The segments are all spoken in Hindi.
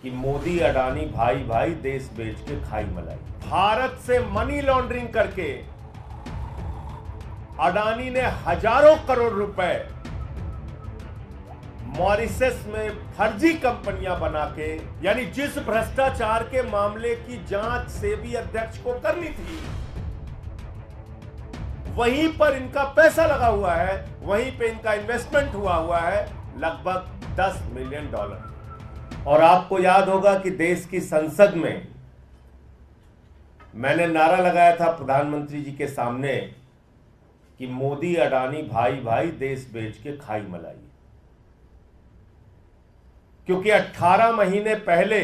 कि मोदी अडानी भाई भाई देश बेच के खाई मलाई। भारत से मनी लॉन्ड्रिंग करके अडानी ने हजारों करोड़ रुपए मॉरिशस में फर्जी कंपनियां बना के, यानी जिस भ्रष्टाचार के मामले की जांच सेबी अध्यक्ष को करनी थी वहीं पर इनका पैसा लगा हुआ है, वहीं पे इनका इन्वेस्टमेंट हुआ है लगभग $10 मिलियन। और आपको याद होगा कि देश की संसद में मैंने नारा लगाया था प्रधानमंत्री जी के सामने कि मोदी अडानी भाई भाई देश बेच के खाई मलाई। क्योंकि 18 महीने पहले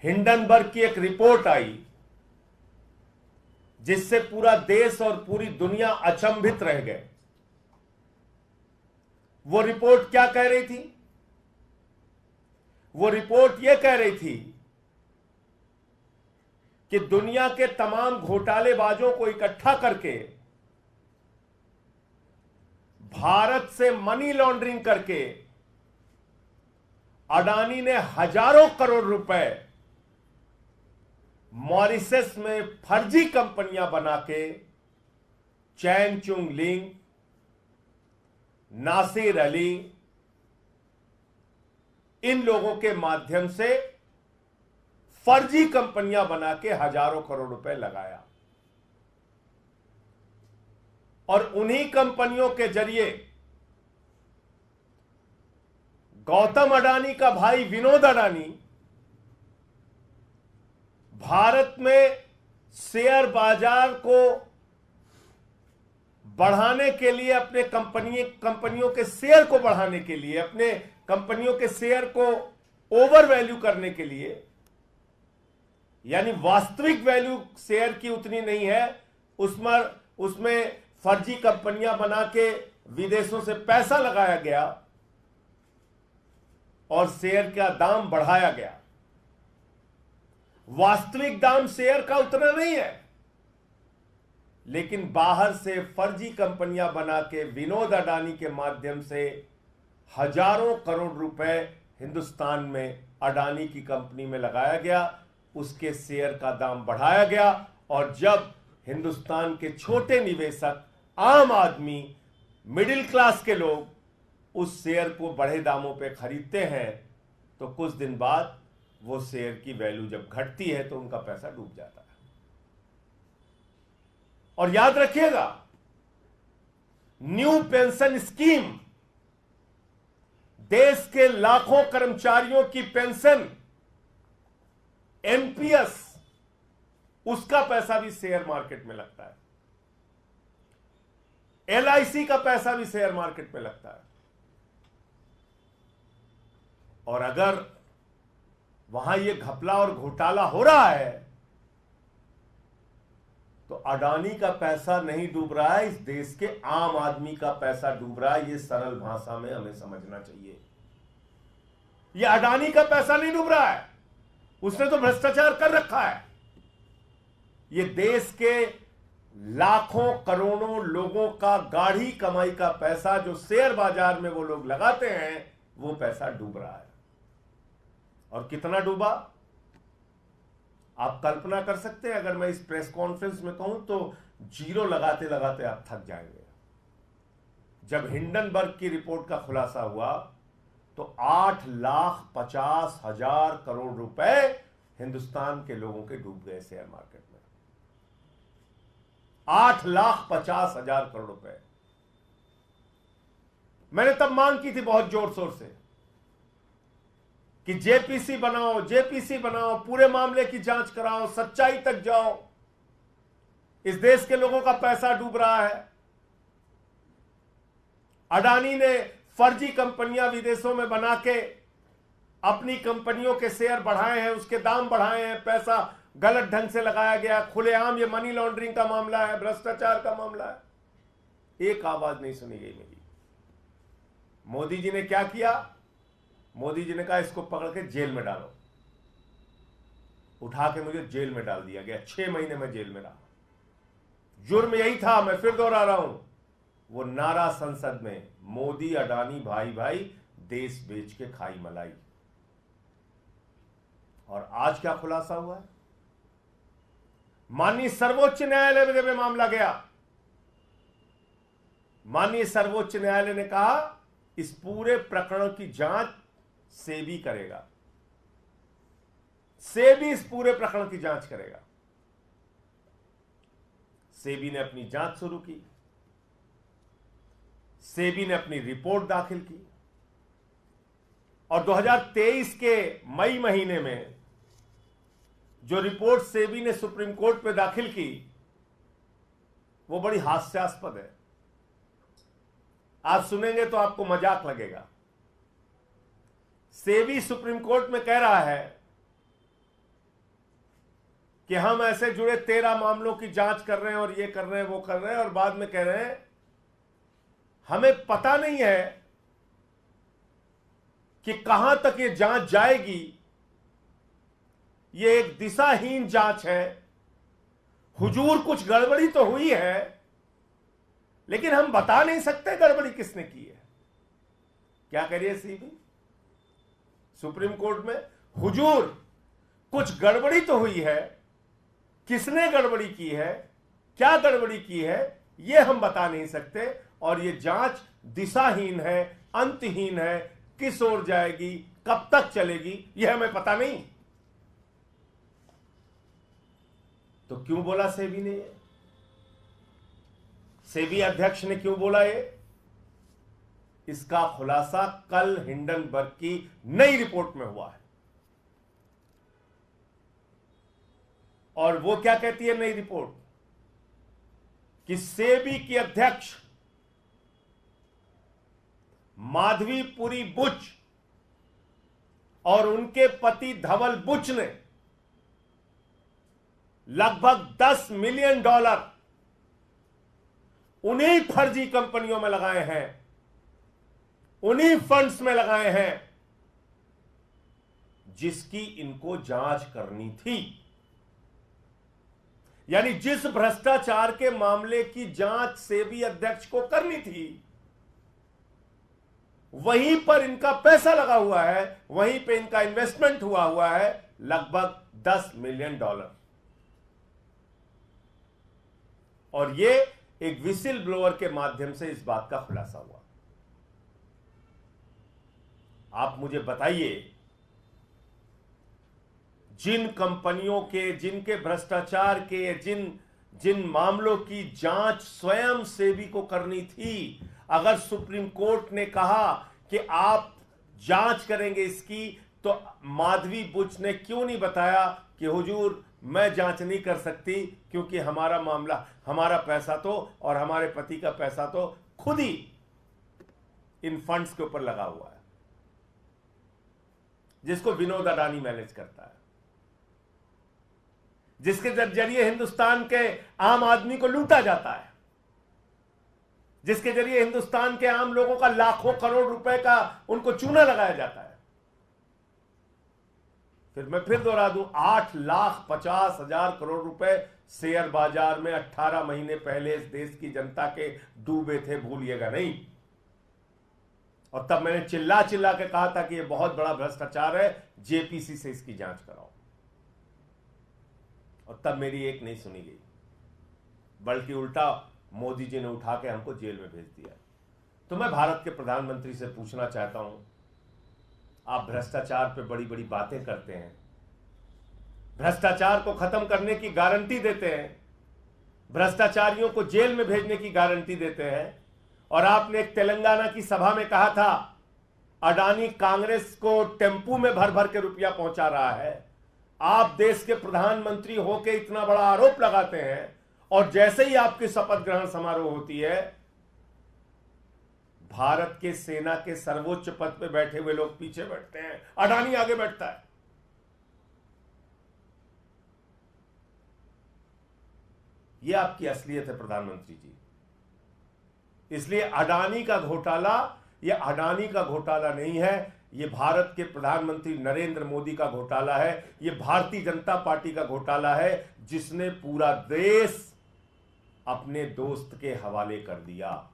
हिंडनबर्ग की एक रिपोर्ट आई जिससे पूरा देश और पूरी दुनिया अचंभित रह गए। वो रिपोर्ट क्या कह रही थी? वो रिपोर्ट यह कह रही थी कि दुनिया के तमाम घोटालेबाजों को इकट्ठा करके भारत से मनी लॉन्ड्रिंग करके अडानी ने हजारों करोड़ रुपए मॉरिशस में फर्जी कंपनियां बना के चैन चुंग लिंग, नासिर अली, इन लोगों के माध्यम से फर्जी कंपनियां बना के हजारों करोड़ रुपए लगाया। और उन्हीं कंपनियों के जरिए गौतम अडानी का भाई विनोद अडानी भारत में शेयर बाजार को बढ़ाने के लिए, अपने कंपनियों के शेयर को बढ़ाने के लिए, अपने कंपनियों के शेयर को ओवर वैल्यू करने के लिए, यानी वास्तविक वैल्यू शेयर की उतनी नहीं है, उसमें फर्जी कंपनियां बना के विदेशों से पैसा लगाया गया और शेयर का दाम बढ़ाया गया। वास्तविक दाम शेयर का उतना नहीं है, लेकिन बाहर से फर्जी कंपनियां बना के विनोद अडानी के माध्यम से हजारों करोड़ रुपए हिंदुस्तान में अडानी की कंपनी में लगाया गया, उसके शेयर का दाम बढ़ाया गया। और जब हिंदुस्तान के छोटे निवेशक, आम आदमी, मिडिल क्लास के लोग उस शेयर को बढ़े दामों पे खरीदते हैं तो कुछ दिन बाद वो शेयर की वैल्यू जब घटती है तो उनका पैसा डूब जाता है। और याद रखिएगा, न्यू पेंशन स्कीम, देश के लाखों कर्मचारियों की पेंशन, एनपीएस, उसका पैसा भी शेयर मार्केट में लगता है। एलआईसी का पैसा भी शेयर मार्केट में लगता है। और अगर वहां ये घपला और घोटाला हो रहा है तो अडानी का पैसा नहीं डूब रहा है, इस देश के आम आदमी का पैसा डूब रहा है। ये सरल भाषा में हमें समझना चाहिए। ये अडानी का पैसा नहीं डूब रहा है, उसने तो भ्रष्टाचार कर रखा है। ये देश के लाखों करोड़ों लोगों का गाढ़ी कमाई का पैसा जो शेयर बाजार में वो लोग लगाते हैं, वो पैसा डूब रहा है। और कितना डूबा आप कल्पना कर सकते हैं? अगर मैं इस प्रेस कॉन्फ्रेंस में कहूं तो जीरो लगाते लगाते आप थक जाएंगे। जब हिंडनबर्ग की रिपोर्ट का खुलासा हुआ तो 8,50,000 करोड़ रुपए हिंदुस्तान के लोगों के डूब गए शेयर मार्केट में। 8,50,000 करोड़ रुपए। मैंने तब मांग की थी बहुत जोर शोर से कि जेपीसी बनाओ, जेपीसी बनाओ, पूरे मामले की जांच कराओ, सच्चाई तक जाओ। इस देश के लोगों का पैसा डूब रहा है। अडानी ने फर्जी कंपनियां विदेशों में बना के अपनी कंपनियों के शेयर बढ़ाए हैं, उसके दाम बढ़ाए हैं, पैसा गलत ढंग से लगाया गया। खुलेआम ये मनी लॉन्ड्रिंग का मामला है, भ्रष्टाचार का मामला है। एक आवाज नहीं सुनी गई मेरी। मोदी जी ने क्या किया? मोदी जी ने कहा इसको पकड़ के जेल में डालो। उठा के मुझे जेल में डाल दिया गया। 6 महीने में जेल में रहा। जुर्म यही था, मैं फिर दोहरा रहा हूं, वो नारा संसद में, मोदी अडानी भाई भाई देश बेच के खाई मलाई। और आज क्या खुलासा हुआ है? माननीय सर्वोच्च न्यायालय में जब यह मामला गया, माननीय सर्वोच्च न्यायालय ने कहा इस पूरे प्रकरण की जांच सेबी करेगा, सेबी इस पूरे प्रकरण की जांच करेगा। सेबी ने अपनी जांच शुरू की, सेबी ने अपनी रिपोर्ट दाखिल की और 2023 के मई महीने में जो रिपोर्ट सेबी ने सुप्रीम कोर्ट में दाखिल की वो बड़ी हास्यास्पद है। आप सुनेंगे तो आपको मजाक लगेगा। सेबी सुप्रीम कोर्ट में कह रहा है कि हम ऐसे जुड़े 13 मामलों की जांच कर रहे हैं और ये कर रहे हैं वो कर रहे हैं, और बाद में कह रहे हैं हमें पता नहीं है कि कहां तक ये जांच जाएगी, ये एक दिशाहीन जांच है, हुजूर कुछ गड़बड़ी तो हुई है लेकिन हम बता नहीं सकते गड़बड़ी किसने की है। क्या कह रही है सीबी सुप्रीम कोर्ट में? हुजूर कुछ गड़बड़ी तो हुई है, किसने गड़बड़ी की है, क्या गड़बड़ी की है, यह हम बता नहीं सकते, और यह जांच दिशाहीन है, अंतहीन है, किस ओर जाएगी, कब तक चलेगी, यह हमें पता नहीं। तो क्यों बोला सेबी ने? सेबी अध्यक्ष ने क्यों बोला ये? इसका खुलासा कल हिंडनबर्ग की नई रिपोर्ट में हुआ है। और वो क्या कहती है नई रिपोर्ट? कि सेबी की अध्यक्ष माधवीपुरी बुच और उनके पति धवल बुच ने लगभग $10 मिलियन उन्हीं फर्जी कंपनियों में लगाए हैं, उन्हीं फंड्स में लगाए हैं जिसकी इनको जांच करनी थी। यानी जिस भ्रष्टाचार के मामले की जांच सेबी अध्यक्ष को करनी थी, वहीं पर इनका पैसा लगा हुआ है, वहीं पे इनका इन्वेस्टमेंट हुआ है लगभग $10 मिलियन। और ये एक विसिल ब्लोअर के माध्यम से इस बात का खुलासा हुआ। आप मुझे बताइए, जिन कंपनियों के, जिनके भ्रष्टाचार के, जिन मामलों की जांच स्वयं सेबी को करनी थी, अगर सुप्रीम कोर्ट ने कहा कि आप जांच करेंगे इसकी, तो माधवी बुच ने क्यों नहीं बताया कि हुजूर मैं जांच नहीं कर सकती क्योंकि हमारा मामला, हमारा पैसा तो और हमारे पति का पैसा तो खुद ही इन फंड्स के ऊपर लगा हुआ है, जिसको विनोद अडानी मैनेज करता है, जिसके जरिए हिंदुस्तान के आम आदमी को लूटा जाता है, जिसके जरिए हिंदुस्तान के आम लोगों का लाखों करोड़ रुपए का उनको चूना लगाया जाता है। फिर मैं फिर दोहरा दूं, 8,50,000 करोड़ रुपए शेयर बाजार में 18 महीने पहले इस देश की जनता के डूबे थे, भूलिएगा नहीं। और तब मैंने चिल्ला चिल्ला के कहा था कि यह बहुत बड़ा भ्रष्टाचार है, जेपीसी से इसकी जांच कराओ। और तब मेरी एक नहीं सुनी गई, बल्कि उल्टा मोदी जी ने उठा के हमको जेल में भेज दिया। तो मैं भारत के प्रधानमंत्री से पूछना चाहता हूं, आप भ्रष्टाचार पे बड़ी बड़ी बातें करते हैं, भ्रष्टाचार को खत्म करने की गारंटी देते हैं, भ्रष्टाचारियों को जेल में भेजने की गारंटी देते हैं, और आपने एक तेलंगाना की सभा में कहा था अडानी कांग्रेस को टेम्पू में भर भर के रुपया पहुंचा रहा है। आप देश के प्रधानमंत्री होकर इतना बड़ा आरोप लगाते हैं और जैसे ही आपकी शपथ ग्रहण समारोह होती है, भारत के सेना के सर्वोच्च पद पे बैठे हुए लोग पीछे बैठते हैं, अडानी आगे बैठता है। यह आपकी असलियत है प्रधानमंत्री जी। इसलिए अडानी का घोटाला यह अडानी का घोटाला नहीं है, यह भारत के प्रधानमंत्री नरेंद्र मोदी का घोटाला है, यह भारतीय जनता पार्टी का घोटाला है, जिसने पूरा देश अपने दोस्त के हवाले कर दिया।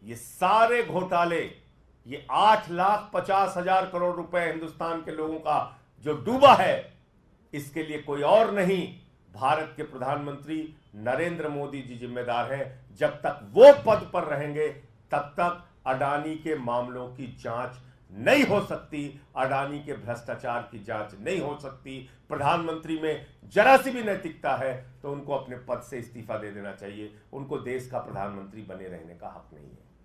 ये सारे घोटाले, ये 8,50,000 करोड़ रुपए हिंदुस्तान के लोगों का जो डूबा है, इसके लिए कोई और नहीं, भारत के प्रधानमंत्री नरेंद्र मोदी जी जिम्मेदार हैं। जब तक वो पद पर रहेंगे तब तक अडानी के मामलों की जांच नहीं हो सकती, अडानी के भ्रष्टाचार की जांच नहीं हो सकती। प्रधानमंत्री में जरा सी भी नैतिकता है तो उनको अपने पद से इस्तीफा दे देना चाहिए। उनको देश का प्रधानमंत्री बने रहने का हक नहीं है।